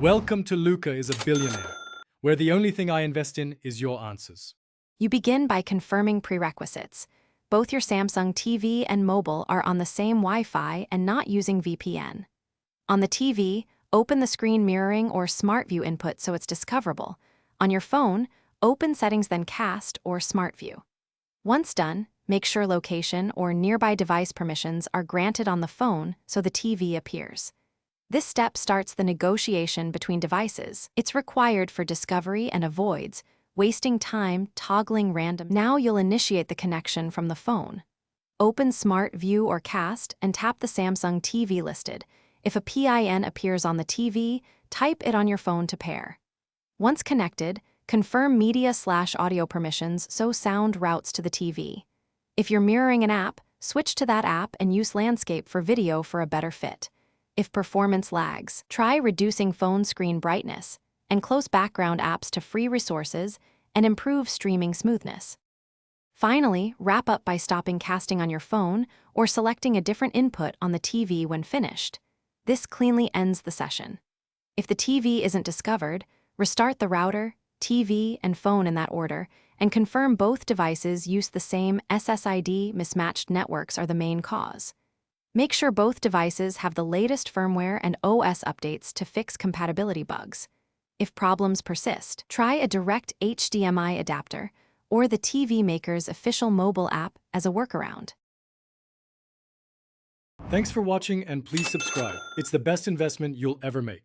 Welcome to Luca is a Billionaire, where the only thing I invest in is your answers. You begin by confirming prerequisites. Both your Samsung TV and mobile are on the same Wi-Fi and not using VPN. On the TV, open the screen mirroring or Smart View input so it's discoverable. On your phone, open Settings then Cast or Smart View. Once done, make sure location or nearby device permissions are granted on the phone so the TV appears. This step starts the negotiation between devices. It's required for discovery and avoids wasting time toggling random. Now you'll initiate the connection from the phone. Open Smart View or Cast and tap the Samsung TV listed. If a PIN appears on the TV, type it on your phone to pair. Once connected, confirm media/audio permissions so sound routes to the TV. If you're mirroring an app, switch to that app and use landscape for video for a better fit. If performance lags, try reducing phone screen brightness and close background apps to free resources and improve streaming smoothness. Finally, wrap up by stopping casting on your phone or selecting a different input on the TV when finished. This cleanly ends the session. If the TV isn't discovered, restart the router, TV, and phone in that order, and confirm both devices use the same SSID. Mismatched networks are the main cause. Make sure both devices have the latest firmware and OS updates to fix compatibility bugs. If problems persist, try a direct HDMI adapter or the TV maker's official mobile app as a workaround. Thanks for watching and please subscribe. It's the best investment you'll ever make.